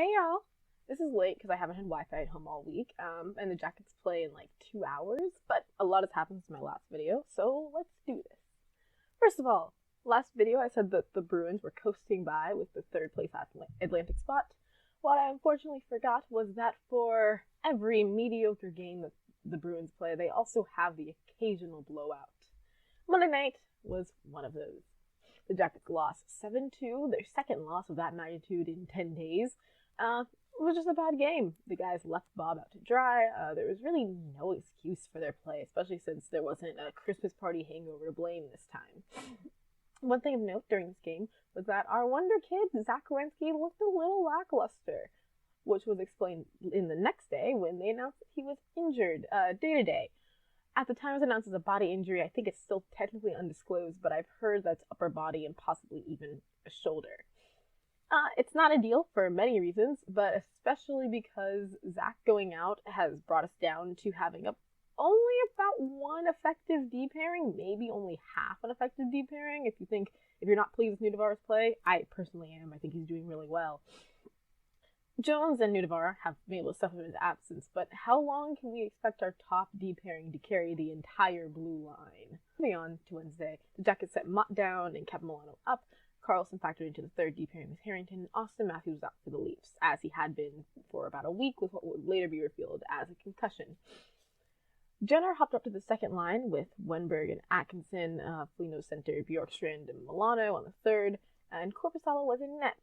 Hey y'all! This is late because I haven't had Wi-Fi at home all week, and the Jackets play in like 2 hours, but a lot has happened since my last video, so let's do this. First of all, last video I said that the Bruins were coasting by with the third place Atlantic spot. What I unfortunately forgot was that for every mediocre game that the Bruins play, they also have the occasional blowout. Monday night was one of those. The Jackets lost 7-2, their second loss of that magnitude in 10 days. It was just a bad game. The guys left Bob out to dry. There was really no excuse for their play, especially since there wasn't a Christmas party hangover to blame this time. One thing of note during this game was that our wonder kid, Zach Werenski, looked a little lackluster, which was explained in the next day when they announced that he was injured day-to-day. At the time it was announced as a body injury. I think it's still technically undisclosed, but I've heard that's upper body and possibly even a shoulder. It's not ideal for many reasons, but especially because Zach going out has brought us down to having only about one effective D pairing, maybe only half an effective D pairing. If you're not pleased with Nudavaro's play, I personally am. I think he's doing really well. Jones and Nudavaro have been able to suffer his absence, but how long can we expect our top D pairing to carry the entire blue line? Moving on to Wednesday, the Jackets set Motte down and kept Milano up. Carlson factored into the third D pairing with Harrington, and Austin Matthews was out for the Leafs, as he had been for about a week with what would later be revealed as a concussion. Jenner hopped up to the second line with Wenberg and Atkinson, Foligno center Bjorkstrand and Milano on the third, and Korpisalo was in net.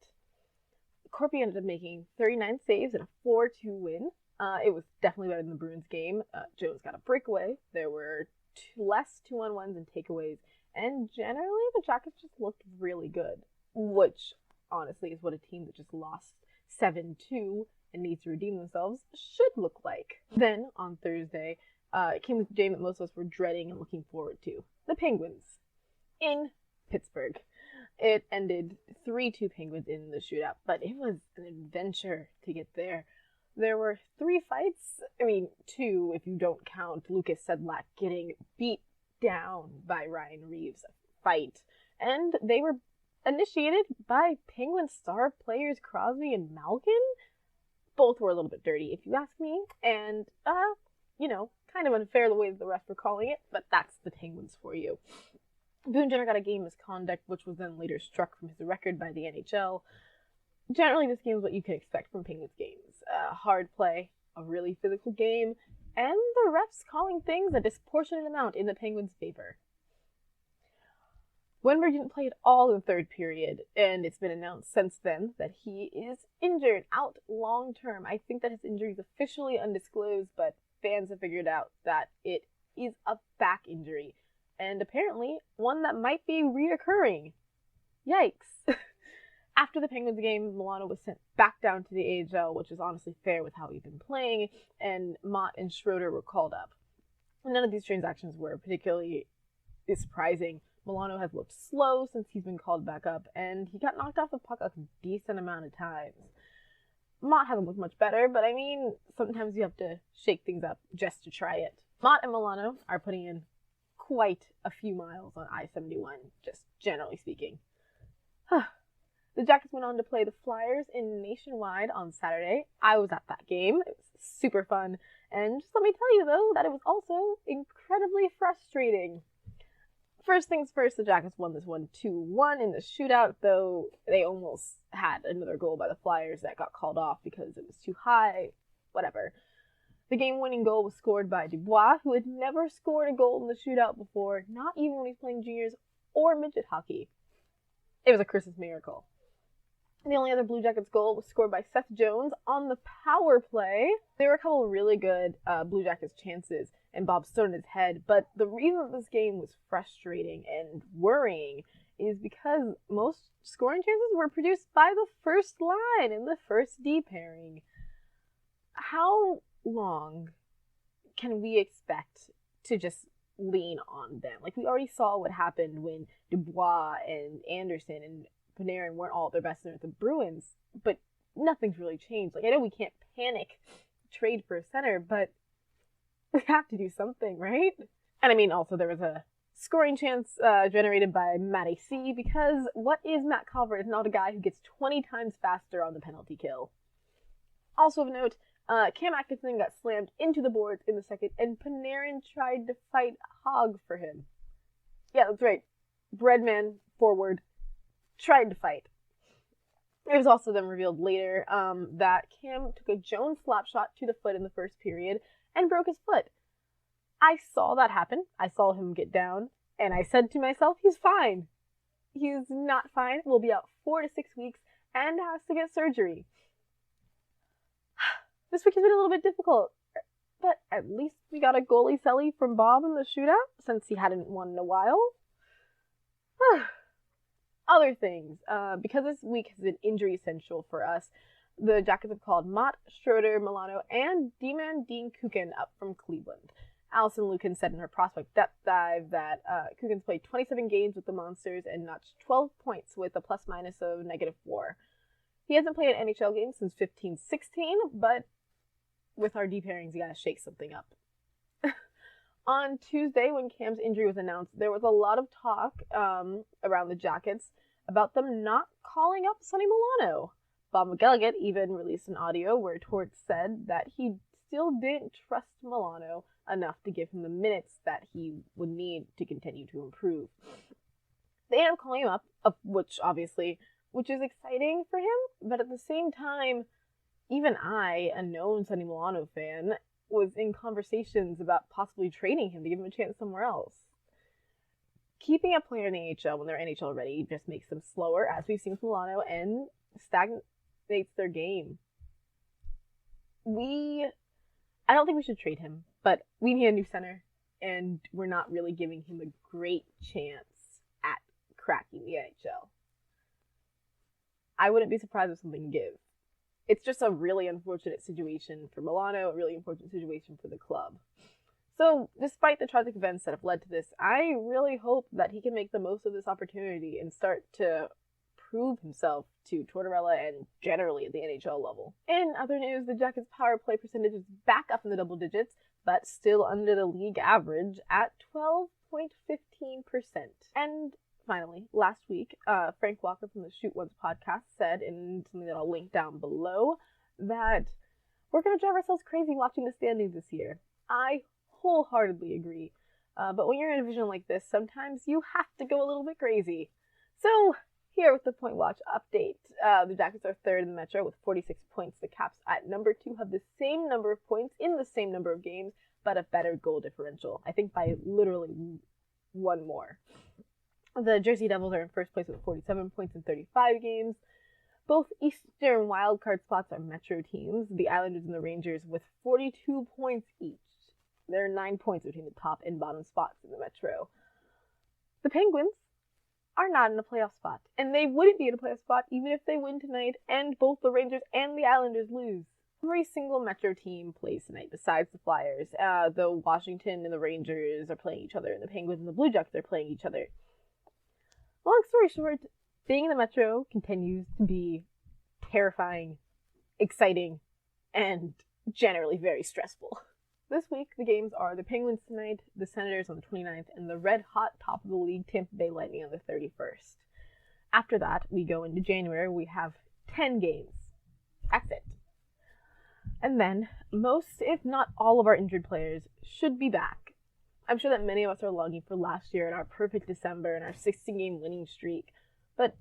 Corpy ended up making 39 saves and a 4-2 win. It was definitely better than the Bruins game. Jones got a breakaway. There were less 2-on-1s and takeaways, and generally the Jackets just looked really good, which honestly is what a team that just lost 7-2 and needs to redeem themselves should look like. Then on Thursday, it came with the game that most of us were dreading and looking forward to: the Penguins in Pittsburgh. It ended 3-2 Penguins in the shootout, but it was an adventure to get there. There were 3 fights. I mean, 2 if you don't count Lucas Sedlak getting beat down by Ryan Reeves' fight. And they were initiated by Penguin star players Crosby and Malkin. Both were a little bit dirty, if you ask me. And, kind of unfair the way that the refs were calling it, but that's the Penguins for you. Boone Jenner got a game misconduct, which was then later struck from his record by the NHL. Generally, this game is what you can expect from Penguins games. Hard play, a really physical game, and the refs calling things a disproportionate amount in the Penguins' favor. Wenberg didn't play at all in the third period, and it's been announced since then that he is injured, out long term. I think that his injury is officially undisclosed, but fans have figured out that it is a back injury, and apparently one that might be reoccurring. Yikes. After the Penguins game, Milano was sent back down to the AHL, which is honestly fair with how he'd been playing, and Motte and Schroeder were called up. None of these transactions were particularly surprising. Milano has looked slow since he's been called back up, and he got knocked off the puck a decent amount of times. Motte hasn't looked much better, but I mean, sometimes you have to shake things up just to try it. Motte and Milano are putting in quite a few miles on I-71, just generally speaking. The Jackets went on to play the Flyers in Nationwide on Saturday. I was at that game. It was super fun. And just let me tell you, though, that it was also incredibly frustrating. First things first, the Jackets won this one 2-1 in the shootout, though they almost had another goal by the Flyers that got called off because it was too high. Whatever. The game-winning goal was scored by Dubois, who had never scored a goal in the shootout before, not even when he was playing juniors or midget hockey. It was a Christmas miracle. The only other Blue Jackets goal was scored by Seth Jones on the power play. There were a couple of really good Blue Jackets chances, and Bob stood on his head, but the reason that this game was frustrating and worrying is because most scoring chances were produced by the first line in the first D pairing. How long can we expect to just lean on them? Like, we already saw what happened when Dubois and Anderson and Panarin weren't all at their best with the Bruins, but nothing's really changed. Like, I know we can't panic trade for a center, but we have to do something, right? And I mean, also there was a scoring chance generated by Matty C, because what is Matt Calvert if not a guy who gets 20 times faster on the penalty kill? Also of note, Cam Atkinson got slammed into the boards in the second, and Panarin tried to fight Hogg for him. Yeah, that's right. Breadman, forward, tried to fight. It was also then revealed later that Cam took a Jones slap shot to the foot in the first period and broke his foot. I saw that happen. I saw him get down, and I said to myself, he's fine. He's not fine. Will be out 4 to 6 weeks and has to get surgery. This week has been a little bit difficult, but at least we got a goalie celly from Bob in the shootout since he hadn't won in a while. Other things, because this week has been injury essential for us, the Jackets have called Mott, Schroeder, Milano, and D-Man Dean Kukan up from Cleveland. Allison Lukin said in her prospect depth dive that Kukan's played 27 games with the Monsters and notched 12 points with a plus-minus of -4. He hasn't played an NHL game since 15-16, but with our D pairings, you gotta shake something up. On Tuesday, when Cam's injury was announced, there was a lot of talk around the Jackets about them not calling up Sonny Milano. Bob McElligott even released an audio where Torts said that he still didn't trust Milano enough to give him the minutes that he would need to continue to improve. They ended up calling him up, which is exciting for him, but at the same time, even I, a known Sonny Milano fan, was in conversations about possibly trading him to give him a chance somewhere else. Keeping a player in the AHL when they're NHL ready just makes them slower, as we've seen with Milano, and stagnates their game. I don't think we should trade him, but we need a new center, and we're not really giving him a great chance at cracking the NHL. I wouldn't be surprised if something gives. It's just a really unfortunate situation for Milano, a really unfortunate situation for the club. So, despite the tragic events that have led to this, I really hope that he can make the most of this opportunity and start to prove himself to Tortorella and generally at the NHL level. In other news, the Jackets' power play percentage is back up in the double digits, but still under the league average at 12.15%. And finally, last week, Frank Walker from the Shoot Once podcast said, in something that I'll link down below, that we're going to drive ourselves crazy watching the standings this year. I wholeheartedly agree. But when you're in a division like this, sometimes you have to go a little bit crazy. So, here with the Point Watch update, the Jackets are third in the Metro with 46 points. The Caps at number 2 have the same number of points in the same number of games, but a better goal differential. I think by literally one more. The Jersey Devils are in first place with 47 points in 35 games. Both Eastern wildcard spots are Metro teams, the Islanders and the Rangers, with 42 points each. There are 9 points between the top and bottom spots in the Metro. The Penguins are not in a playoff spot, and they wouldn't be in a playoff spot even if they win tonight and both the Rangers and the Islanders lose. Every single Metro team plays tonight besides the Flyers. The Washington and the Rangers are playing each other, and the Penguins and the Blue Jackets are playing each other. Long story short, being in the Metro continues to be terrifying, exciting, and generally very stressful. This week, the games are the Penguins tonight, the Senators on the 29th, and the red-hot top of the league Tampa Bay Lightning on the 31st. After that, we go into January. We have 10 games. That's it. And then, most, if not all of our injured players should be back. I'm sure that many of us are longing for last year and our perfect December and our 16-game winning streak, but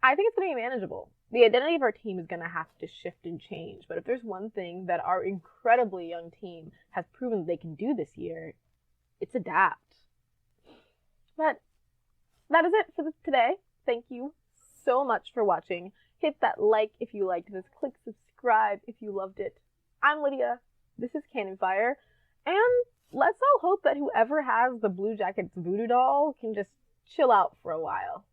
I think it's going to be manageable. The identity of our team is going to have to shift and change, but if there's one thing that our incredibly young team has proven they can do this year, it's adapt. But that is it for today. Thank you so much for watching. Hit that like if you liked this. Click subscribe if you loved it. I'm Lydia. This is Cannon Fire. And let's all hope that whoever has the Blue Jackets voodoo doll can just chill out for a while.